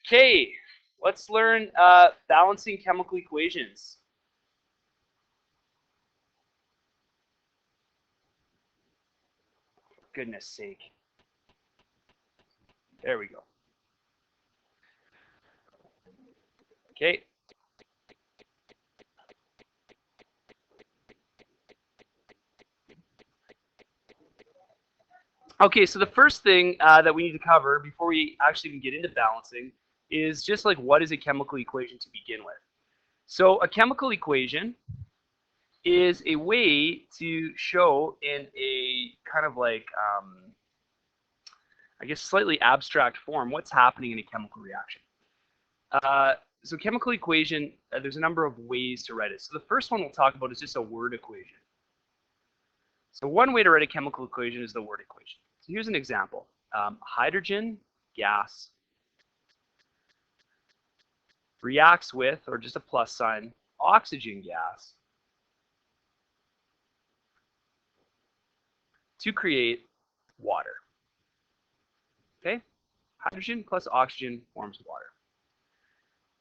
Okay, let's learn balancing chemical equations. For goodness sake. There we go. Okay. Okay, so the first thing that we need to cover before we actually even get into balancing is just like what is a chemical equation to begin with. So a chemical equation is a way to show in a kind of like, I guess, slightly abstract form what's happening in a chemical reaction. So chemical equation, there's a number of ways to write it. So the first one we'll talk about is just a word equation. So one way to write a chemical equation is the word equation. So here's an example. Hydrogen gas reacts with, or just a plus sign, oxygen gas to create water. Okay? Hydrogen plus oxygen forms water.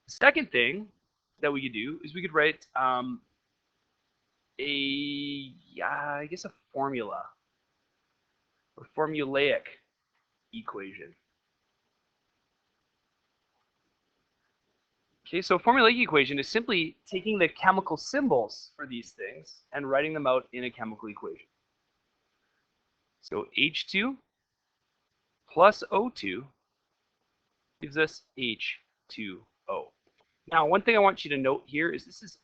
The second thing that we could do is we could write I guess a formula or formulaic equation. Okay, so formulaic equation is simply taking the chemical symbols for these things and writing them out in a chemical equation. So H2 plus O2 gives us H2O. Now, one thing I want you to note here is this is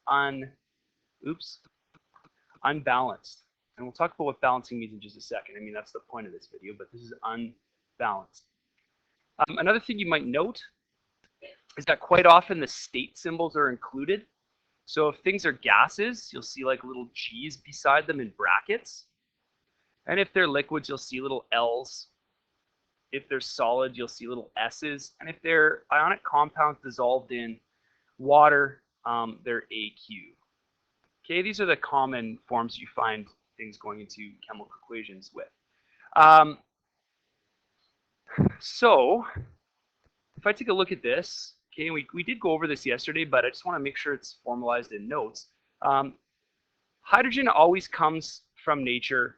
unbalanced. And we'll talk about what balancing means in just a second. I mean, that's the point of this video, but this is unbalanced. Another thing you might note is that quite often the state symbols are included. So if things are gases, you'll see like little G's beside them in brackets. And if they're liquids, you'll see little L's. If they're solid, you'll see little S's. And if they're ionic compounds dissolved in water, they're AQ. Okay, these are the common forms you find things going into chemical equations with. So if I take a look at this, okay, we did go over this yesterday, but I just want to make sure it's formalized in notes. Hydrogen always comes from nature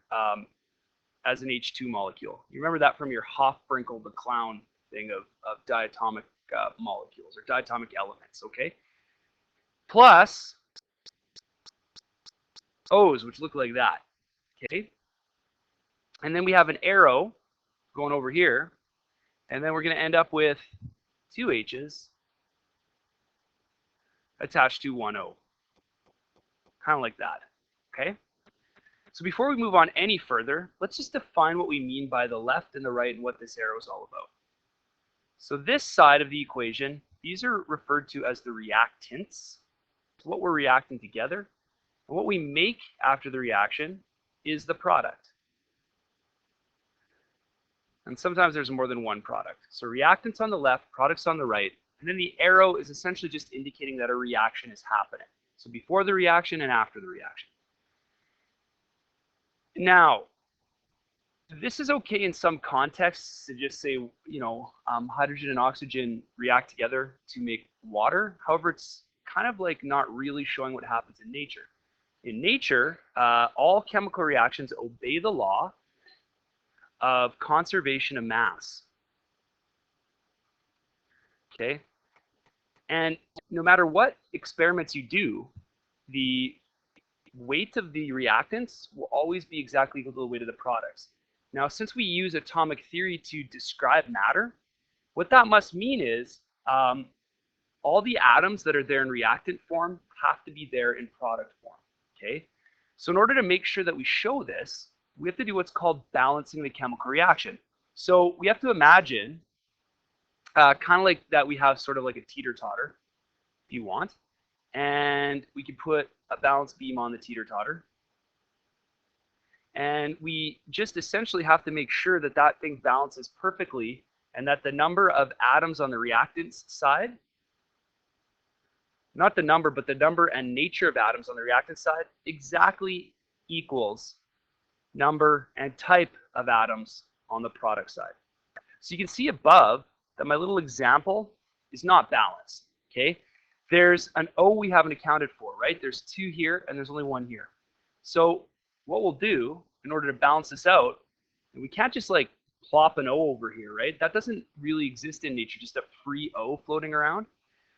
as an H2 molecule. You remember that from your Hofbrinkel the clown thing of diatomic molecules or diatomic elements, okay? Plus O's, which look like that, okay? And then we have an arrow going over here, and then we're going to end up with two H's attached to one O, kind of like that, okay? So before we move on any further, let's just define what we mean by the left and the right and what this arrow is all about. So this side of the equation, these are referred to as the reactants. It's what we're reacting together. And what we make after the reaction is the product. And sometimes there's more than one product. So reactants on the left, products on the right, and then the arrow is essentially just indicating that a reaction is happening. So before the reaction and after the reaction. Now, this is okay in some contexts to just say, hydrogen and oxygen react together to make water. However, it's kind of like not really showing what happens in nature. In nature, all chemical reactions obey the law of conservation of mass. Okay? And no matter what experiments you do, the weight of the reactants will always be exactly equal to the weight of the products. Now, since we use atomic theory to describe matter, what that must mean is all the atoms that are there in reactant form have to be there in product form, okay? So in order to make sure that we show this, we have to do what's called balancing the chemical reaction. So we have to imagine kind of like that we have sort of like a teeter-totter, if you want, and we can put a balance beam on the teeter-totter. And we just essentially have to make sure that that thing balances perfectly and that the number of atoms on the reactants side, not the number, but the number and nature of atoms on the reactant side exactly equals number and type of atoms on the product side. So you can see above that my little example is not balanced, okay? There's an O we haven't accounted for, right? There's 2 here, and there's only 1 here. So what we'll do in order to balance this out, and we can't just like plop an O over here, right? That doesn't really exist in nature, just a free O floating around.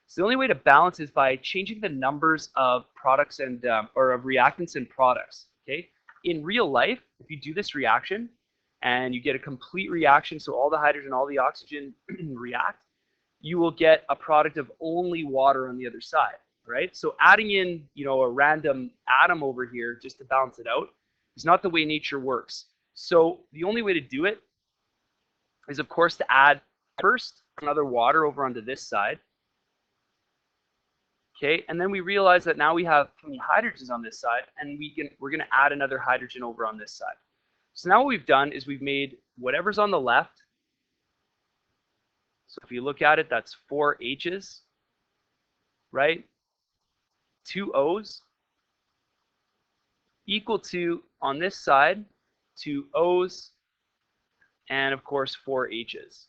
So the only way to balance is by changing the numbers of products and or of reactants and products. Okay. In real life, if you do this reaction and you get a complete reaction, so all the hydrogen, all the oxygen react, you will get a product of only water on the other side, right? So adding in, you know, a random atom over here just to balance it out is not the way nature works. So the only way to do it is, of course, to add first another water over onto this side. Okay, and then we realize that now we have 3 hydrogens on this side, and we're going to add another hydrogen over on this side. So now what we've done is we've made whatever's on the left. So if you look at it, that's 4 H's, right? 2 O's equal to, on this side, 2 O's, and of course 4 H's.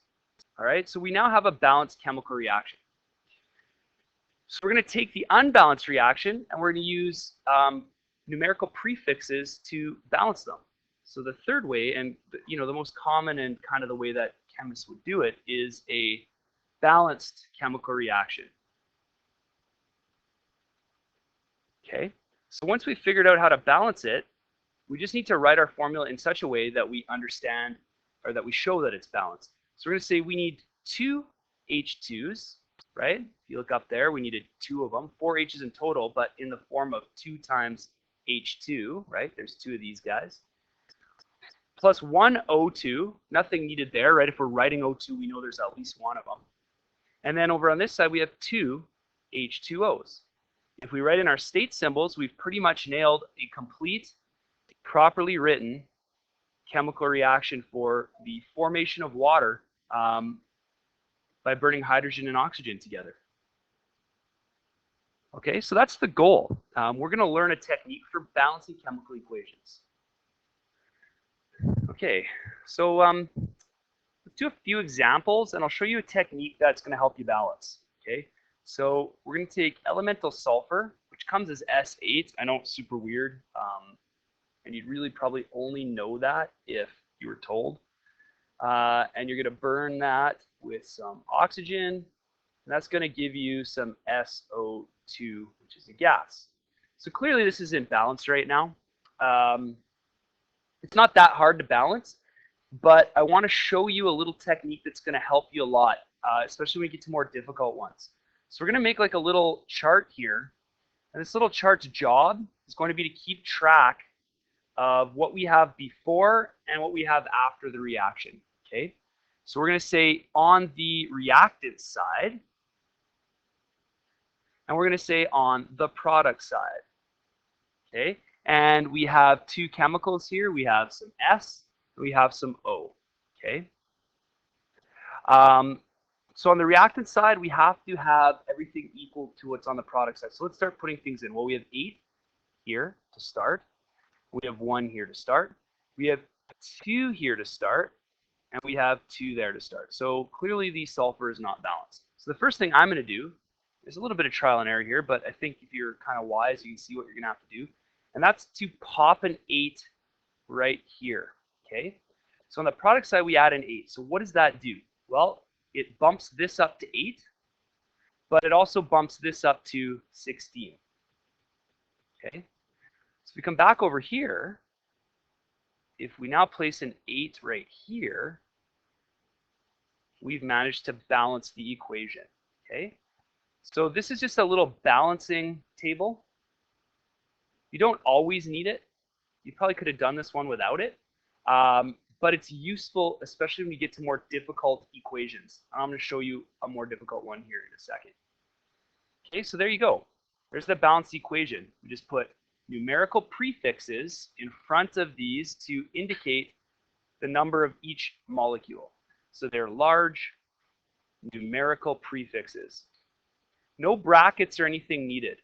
All right, so we now have a balanced chemical reaction. So we're going to take the unbalanced reaction and we're going to use numerical prefixes to balance them. So the third way, and you know, the most common and kind of the way that chemists would do it, is a balanced chemical reaction. Okay, so once we've figured out how to balance it, we just need to write our formula in such a way that we understand, or that we show that it's balanced. So we're going to say we need 2 H2s, right? If you look up there, we needed 2 of them, 4 H's in total, but in the form of 2 times H2, right? There's 2 of these guys. Plus 1 O2, nothing needed there, right? If we're writing O2, we know there's at least 1 of them. And then over on this side, we have 2 H2Os. If we write in our state symbols, we've pretty much nailed a complete, properly written chemical reaction for the formation of water by burning hydrogen and oxygen together. Okay, so that's the goal. We're going to learn a technique for balancing chemical equations. Okay, so let's do a few examples, and I'll show you a technique that's going to help you balance. Okay, so we're going to take elemental sulfur, which comes as S8. I know it's super weird, and you'd really probably only know that if you were told. And you're going to burn that with some oxygen, and that's going to give you some SO2, which is a gas. So clearly this isn't balanced right now. It's not that hard to balance, but I want to show you a little technique that's going to help you a lot, especially when you get to more difficult ones. So we're going to make like a little chart here, and this little chart's job is going to be to keep track of what we have before and what we have after the reaction. Okay, so we're going to say on the reactant side, and we're going to say on the product side. Okay, and we have 2 chemicals here. We have some S, and we have some O. Okay, so on the reactant side, we have to have everything equal to what's on the product side. So let's start putting things in. Well, we have 8 here to start. We have 1 here to start. We have 2 here to start. And we have 2 there to start. So clearly the sulfur is not balanced. So the first thing I'm going to do, there's a little bit of trial and error here, but I think if you're kind of wise, you can see what you're going to have to do. And that's to pop an 8 right here. Okay. So on the product side, we add an 8. So what does that do? Well, it bumps this up to 8, but it also bumps this up to 16. Okay. So if we come back over here, if we now place an 8 right here, we've managed to balance the equation. Okay, so this is just a little balancing table. You don't always need it. You probably could have done this one without it, but it's useful, especially when you get to more difficult equations. I'm going to show you a more difficult one here in a second. Okay, so there you go. There's the balanced equation. We just put numerical prefixes in front of these to indicate the number of each molecule. So they're large numerical prefixes. No brackets or anything needed.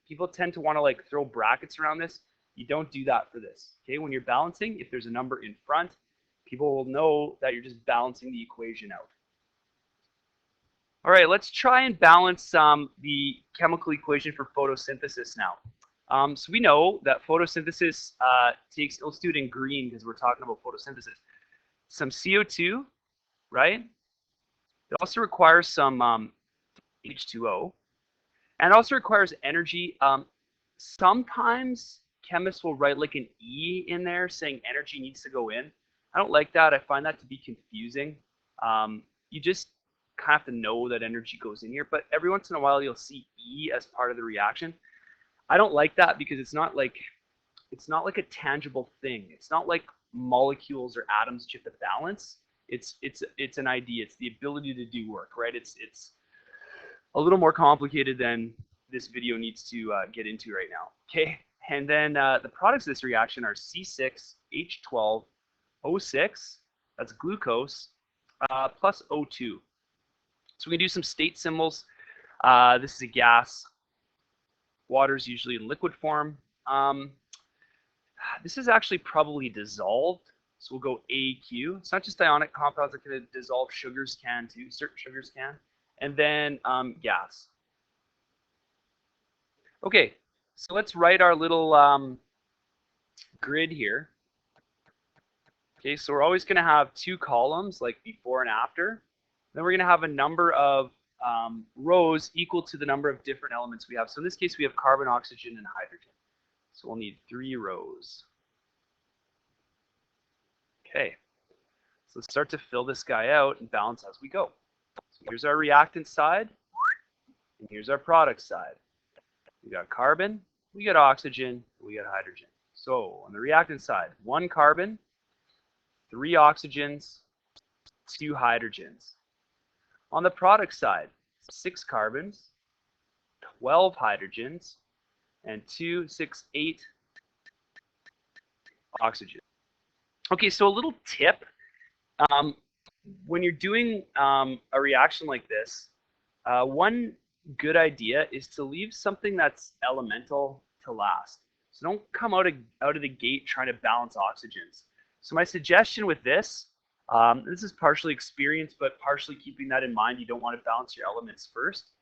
People tend to want to like throw brackets around this. You don't do that for this. Okay, when you're balancing, if there's a number in front, people will know that you're just balancing the equation out. All right, let's try and balance the chemical equation for photosynthesis now. So we know that photosynthesis takes, let's do it in green because we're talking about photosynthesis, some CO2, right? It also requires some H2O, and it also requires energy. Sometimes chemists will write like an E in there saying energy needs to go in. I don't like that. I find that to be confusing. You just kind of have to know that energy goes in here, but every once in a while you'll see E as part of the reaction. I don't like that because it's not like a tangible thing. It's not like molecules or atoms that you have to balance. It's an idea. It's the ability to do work, right? It's a little more complicated than this video needs to get into right now. Okay, and then the products of this reaction are C6H12O6, that's glucose, plus O2. So we can do some state symbols. This is a gas. Water is usually in liquid form. This is actually probably dissolved. So we'll go AQ. It's not just ionic compounds that can dissolve. Sugars can too. Certain sugars can. And then gas. Okay, so let's write our little grid here. Okay, so we're always going to have two columns, like before and after. Then we're going to have a number of rows equal to the number of different elements we have. So in this case, we have carbon, oxygen, and hydrogen. So we'll need 3 rows. Okay, so let's start to fill this guy out and balance as we go. So here's our reactant side, and here's our product side. We got carbon, we got oxygen, we got hydrogen. So on the reactant side, 1 carbon, 3 oxygens, 2 hydrogens. On the product side, 6 carbons, 12 hydrogens, and 2, 6, 8 oxygen. Okay, so a little tip. When you're doing a reaction like this, one good idea is to leave something that's elemental to last. So don't come out of the gate trying to balance oxygens. So my suggestion with this is partially experience, but partially keeping that in mind. You don't want to balance your elements first.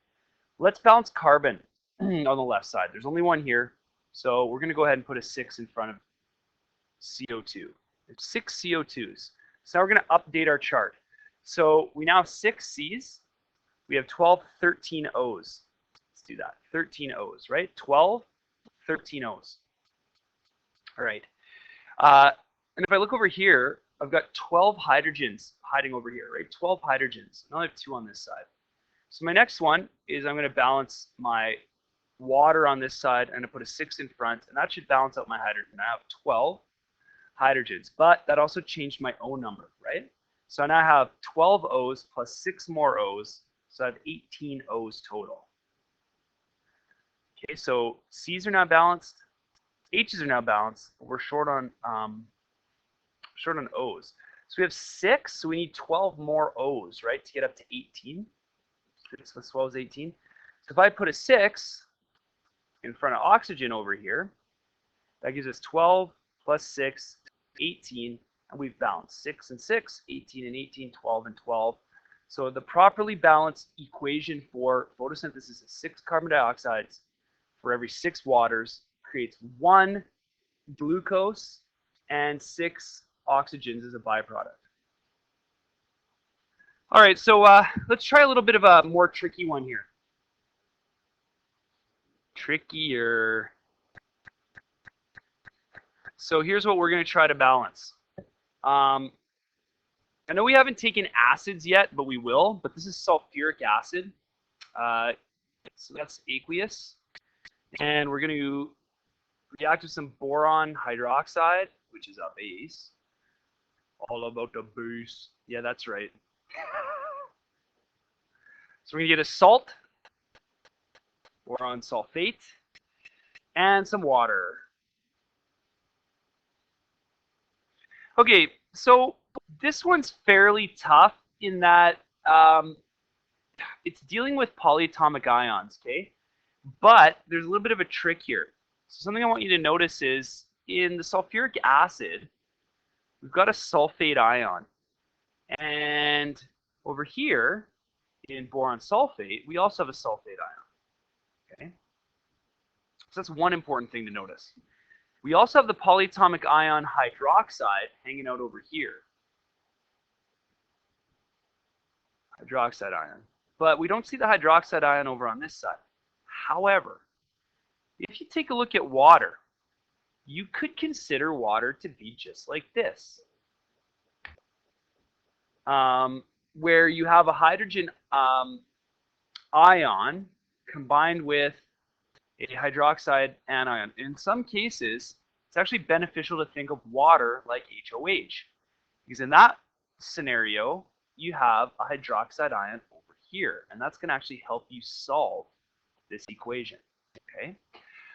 Let's balance carbon on the left side. There's only one here, so we're going to go ahead and put a 6 in front of CO2. There's 6 CO2s. So now we're going to update our chart. So we now have 6 C's. We have 12, 13 O's. Let's do that. 13 O's, right? 12, 13 O's. All right. And if I look over here, I've got 12 hydrogens hiding over here, right? 12 hydrogens. I only have 2 on this side. So my next one is I'm going to balance my water on this side. I'm going to put a 6 in front, and that should balance out my hydrogen. I have 12 hydrogens, but that also changed my O number, right? So now I have 12 O's plus 6 more O's, so I have 18 O's total. Okay, so C's are now balanced, H's are now balanced, but we're short on O's. So we have 6, so we need 12 more O's, right, to get up to 18. 6 plus 12 is 18. So if I put a 6 in front of oxygen over here, that gives us 12 plus 6, 18, and we've balanced 6 and 6, 18 and 18, 12 and 12. So the properly balanced equation for photosynthesis is 6 carbon dioxides for every 6 waters creates 1 glucose and 6 oxygens as a byproduct. All right, so let's try a little bit of a more tricky one here. Trickier. So here's what we're going to try to balance. I know we haven't taken acids yet, but we will. But this is sulfuric acid. So that's aqueous. And we're going to react with some boron hydroxide, which is a base. All about the base. Yeah, that's right. So we're going to get a salt, boron sulfate, and some water. Okay, so this one's fairly tough in that it's dealing with polyatomic ions, okay? But there's a little bit of a trick here. So something I want you to notice is in the sulfuric acid, we've got a sulfate ion. And over here in boron sulfate, we also have a sulfate ion. Okay, so that's one important thing to notice. We also have the polyatomic ion hydroxide hanging out over here. Hydroxide ion. But we don't see the hydroxide ion over on this side. However, if you take a look at water, you could consider water to be just like this. Where you have a hydrogen ion combined with a hydroxide anion. In some cases, it's actually beneficial to think of water like HOH, because in that scenario, you have a hydroxide ion over here, and that's going to actually help you solve this equation. Okay,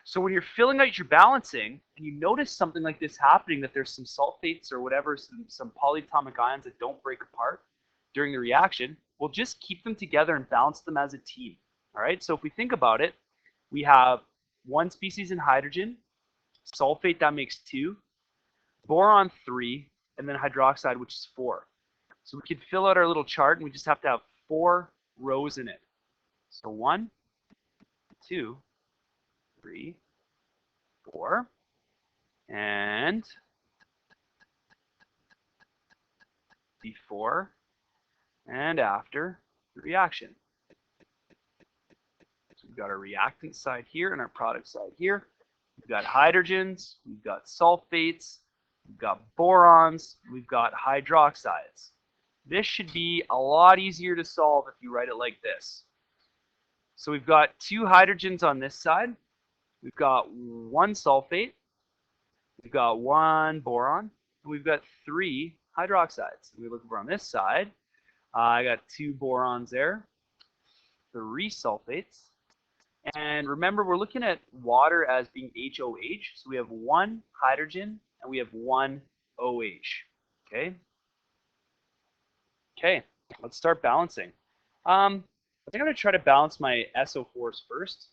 so when you're filling out your balancing and you notice something like this happening, that there's some sulfates or whatever, some polyatomic ions that don't break apart during the reaction, we'll just keep them together and balance them as a team. All right, so if we think about it, we have one species in hydrogen, sulfate, that makes 2, boron 3, and then hydroxide, which is 4. So we could fill out our little chart, and we just have to have 4 rows in it. So 1, 2, 3, 4, and before and after the reaction. So we've got our reactant side here and our product side here. We've got hydrogens, we've got sulfates, we've got borons, we've got hydroxides. This should be a lot easier to solve if you write it like this. So we've got 2 hydrogens on this side, we've got 1 sulfate, we've got 1 boron, and we've got 3 hydroxides. We look over on this side, I got 2 borons there, 3 sulfates, and remember, we're looking at water as being HOH, so we have 1 hydrogen and we have 1 OH. Okay. Okay, let's start balancing. I think I'm going to try to balance my SO4s first.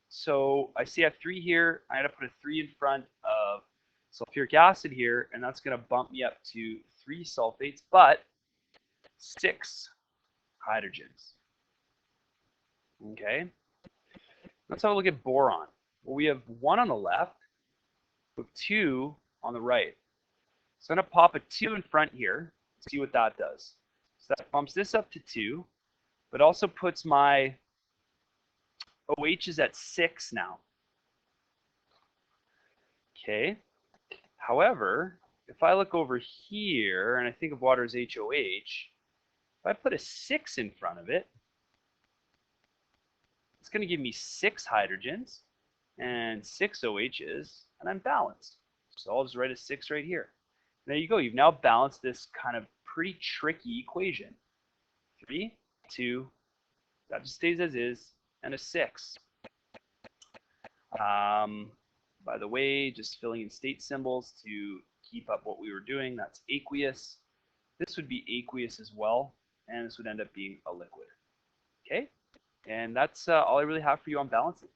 So I see I have 3 here. I got to put a 3 in front of sulfuric acid here, and that's going to bump me up to 3 sulfates, but 6 hydrogens. Okay. Let's have a look at boron. Well, we have 1 on the left, with 2 on the right. So I'm going to pop a 2 in front here, see what that does. So that bumps this up to 2, but also puts my OHs at 6 now. Okay. However, if I look over here and I think of water as HOH, if I put a 6 in front of it, it's going to give me 6 hydrogens and 6 OHs, and I'm balanced. So I'll just write a 6 right here. There you go. You've now balanced this kind of pretty tricky equation. 3, 2, that just stays as is, and a 6. By the way, just filling in state symbols to keep up what we were doing. That's aqueous. This would be aqueous as well, and this would end up being a liquid. Okay, and that's all I really have for you on balancing.